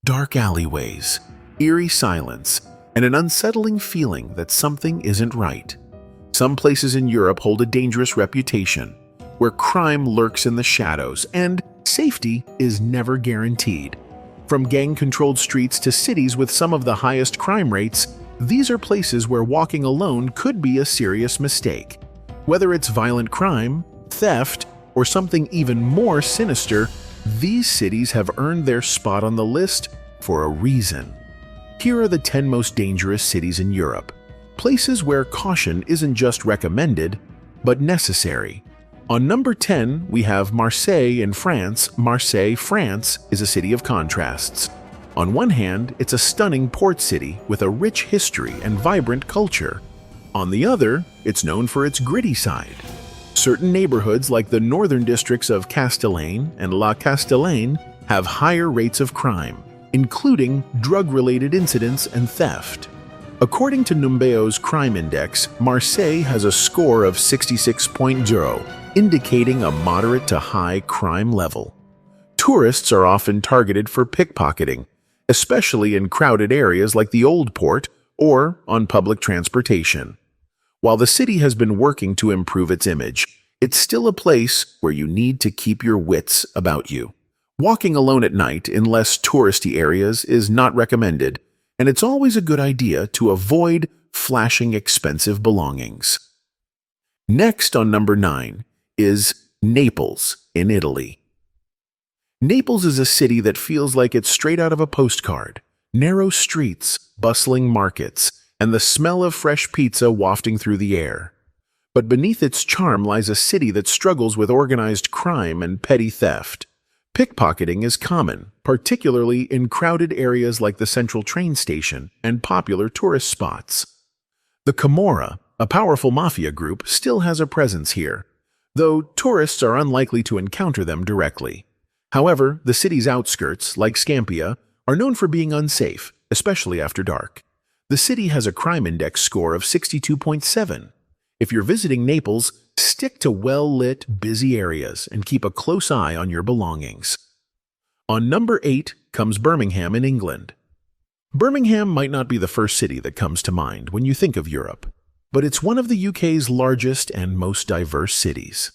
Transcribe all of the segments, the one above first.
Dark alleyways, eerie silence, and an unsettling feeling that something isn't right. Some places in Europe hold a dangerous reputation, where crime lurks in the shadows and safety is never guaranteed. From gang-controlled streets to cities with some of the highest crime rates, these are places where walking alone could be a serious mistake. Whether it's violent crime, theft, or something even more sinister, these cities have earned their spot on the list for a reason. Here are the 10 most dangerous cities in Europe, places where caution isn't just recommended, but necessary. On number 10, we have Marseille in France. Marseille, France, is a city of contrasts. On one hand, it's a stunning port city with a rich history and vibrant culture. On the other, it's known for its gritty side. Certain neighborhoods like the northern districts of Castellane and La Castellane have higher rates of crime, including drug-related incidents and theft. According to Numbeo's crime index, Marseille has a score of 66.0, indicating a moderate to high crime level. Tourists are often targeted for pickpocketing, especially in crowded areas like the Old Port or on public transportation. While the city has been working to improve its image, it's still a place where you need to keep your wits about you. Walking alone at night in less touristy areas is not recommended, and it's always a good idea to avoid flashing expensive belongings. Next on number 9 is Naples in Italy. Naples is a city that feels like it's straight out of a postcard. Narrow streets, bustling markets, and the smell of fresh pizza wafting through the air. But beneath its charm lies a city that struggles with organized crime and petty theft. Pickpocketing is common, particularly in crowded areas like the central train station and popular tourist spots. The Camorra, a powerful mafia group, still has a presence here, though tourists are unlikely to encounter them directly. However, the city's outskirts, like Scampia, are known for being unsafe, especially after dark. The city has a crime index score of 62.7. If you're visiting Naples, stick to well-lit, busy areas and keep a close eye on your belongings. On number 8 comes Birmingham in England. Birmingham might not be the first city that comes to mind when you think of Europe, but it's one of the UK's largest and most diverse cities.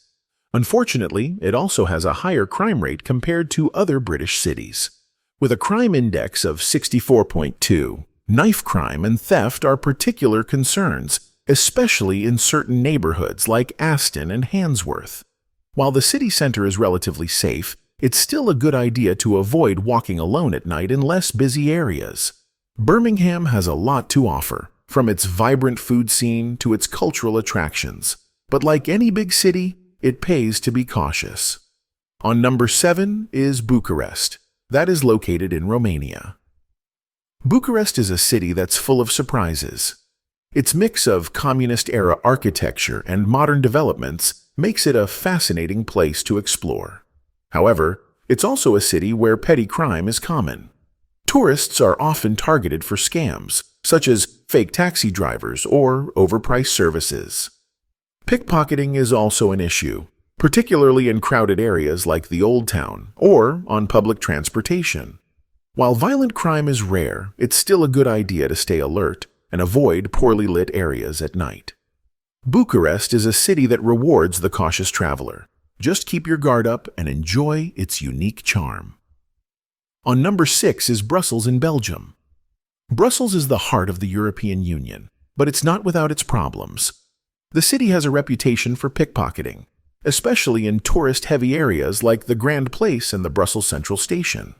Unfortunately, it also has a higher crime rate compared to other British cities. With a crime index of 64.2, knife crime and theft are particular concerns, especially in certain neighborhoods like Aston and Handsworth. While the city center is relatively safe, it's still a good idea to avoid walking alone at night in less busy areas. Birmingham has a lot to offer, from its vibrant food scene to its cultural attractions. But like any big city, it pays to be cautious. On number 7 is Bucharest. That is located in Romania. Bucharest is a city that's full of surprises. Its mix of communist-era architecture and modern developments makes it a fascinating place to explore. However, it's also a city where petty crime is common. Tourists are often targeted for scams, such as fake taxi drivers or overpriced services. Pickpocketing is also an issue, particularly in crowded areas like the Old Town or on public transportation. While violent crime is rare, it's still a good idea to stay alert and avoid poorly lit areas at night. Bucharest is a city that rewards the cautious traveler. Just keep your guard up and enjoy its unique charm. On number 6 is Brussels in Belgium. Brussels is the heart of the European Union, but it's not without its problems. The city has a reputation for pickpocketing, especially in tourist-heavy areas like the Grand Place and the Brussels Central Station.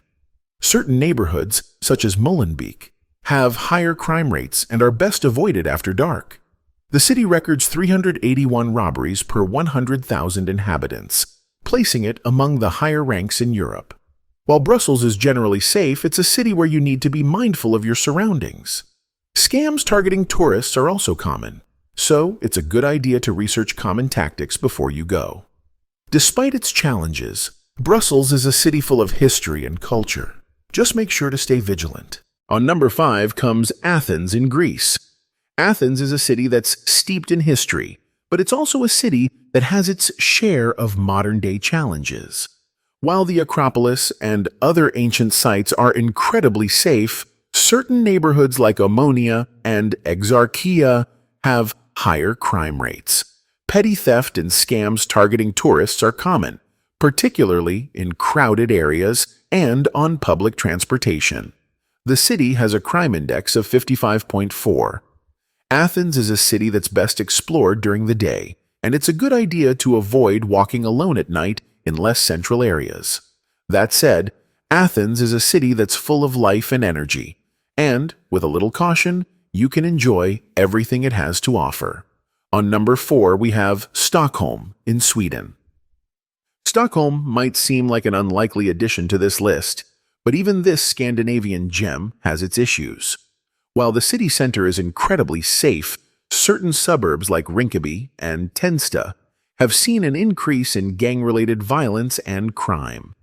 Certain neighborhoods, such as Molenbeek, have higher crime rates and are best avoided after dark. The city records 381 robberies per 100,000 inhabitants, placing it among the higher ranks in Europe. While Brussels is generally safe, it's a city where you need to be mindful of your surroundings. Scams targeting tourists are also common, so it's a good idea to research common tactics before you go. Despite its challenges, Brussels is a city full of history and culture. Just make sure to stay vigilant. On number 5 comes Athens in Greece. Athens is a city that's steeped in history, but it's also a city that has its share of modern-day challenges. While the Acropolis and other ancient sites are incredibly safe, certain neighborhoods like Omonia and Exarchia have higher crime rates. Petty theft and scams targeting tourists are common, particularly in crowded areas and on public transportation. The city has a crime index of 55.4. Athens is a city that's best explored during the day, and it's a good idea to avoid walking alone at night in less central areas. That said, Athens is a city that's full of life and energy, and, with a little caution, you can enjoy everything it has to offer. On number 4, we have Stockholm in Sweden. Stockholm might seem like an unlikely addition to this list, but even this Scandinavian gem has its issues. While the city center is incredibly safe, certain suburbs like Rinkeby and Tensta have seen an increase in gang-related violence and crime.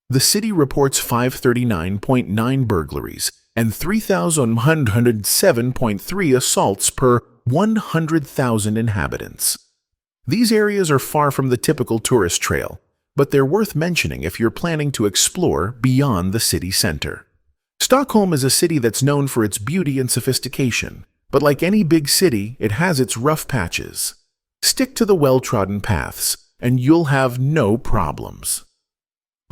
The city reports 539.9 burglaries and 3,107.3 assaults per 100,000 inhabitants. These areas are far from the typical tourist trail, but they're worth mentioning if you're planning to explore beyond the city center. Stockholm is a city that's known for its beauty and sophistication, but like any big city, it has its rough patches. Stick to the well-trodden paths, and you'll have no problems.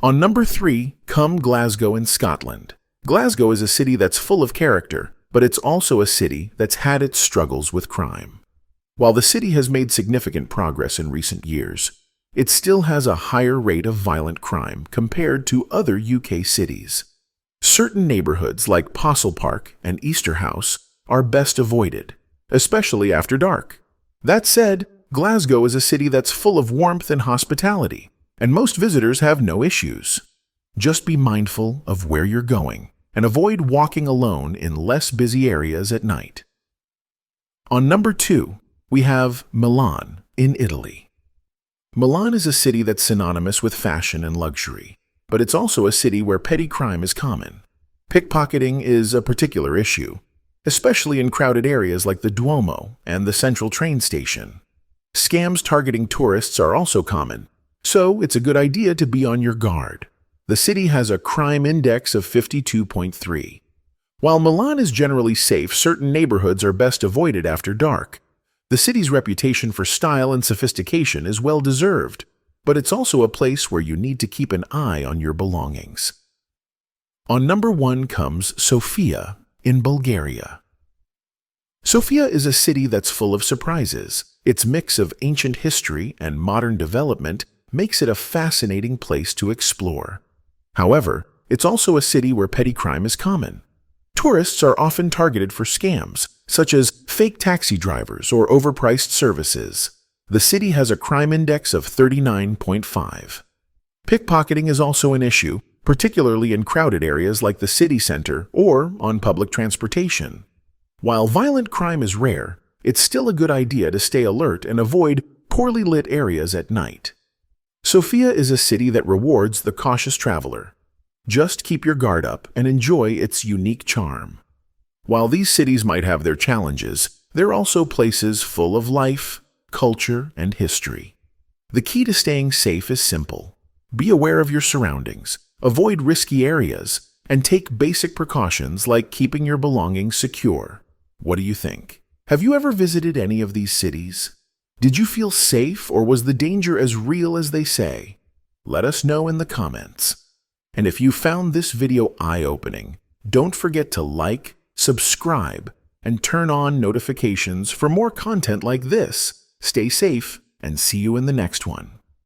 On number 3, come Glasgow in Scotland. Glasgow is a city that's full of character, but it's also a city that's had its struggles with crime. While the city has made significant progress in recent years, it still has a higher rate of violent crime compared to other UK cities. Certain neighborhoods like Postle Park and Easterhouse are best avoided, especially after dark. That said, Glasgow is a city that's full of warmth and hospitality, and most visitors have no issues. Just be mindful of where you're going and avoid walking alone in less busy areas at night. On number 2, we have Milan in Italy. Milan is a city that's synonymous with fashion and luxury, but it's also a city where petty crime is common. Pickpocketing is a particular issue, especially in crowded areas like the Duomo and the central train station. Scams targeting tourists are also common, so it's a good idea to be on your guard. The city has a crime index of 52.3. While Milan is generally safe, certain neighborhoods are best avoided after dark. The city's reputation for style and sophistication is well deserved, but it's also a place where you need to keep an eye on your belongings. On number 1 comes Sofia in Bulgaria. Sofia is a city that's full of surprises. Its mix of ancient history and modern development makes it a fascinating place to explore. However, it's also a city where petty crime is common. Tourists are often targeted for scams, such as fake taxi drivers or overpriced services. The city has a crime index of 39.5. Pickpocketing is also an issue, particularly in crowded areas like the city center or on public transportation. While violent crime is rare, it's still a good idea to stay alert and avoid poorly lit areas at night. Sofia is a city that rewards the cautious traveler. Just keep your guard up and enjoy its unique charm. While these cities might have their challenges, they're also places full of life, culture, and history. The key to staying safe is simple. Be aware of your surroundings, avoid risky areas, and take basic precautions like keeping your belongings secure. What do you think? Have you ever visited any of these cities? Did you feel safe, or was the danger as real as they say? Let us know in the comments. And if you found this video eye-opening, don't forget to like, subscribe, and turn on notifications for more content like this. Stay safe, and see you in the next one.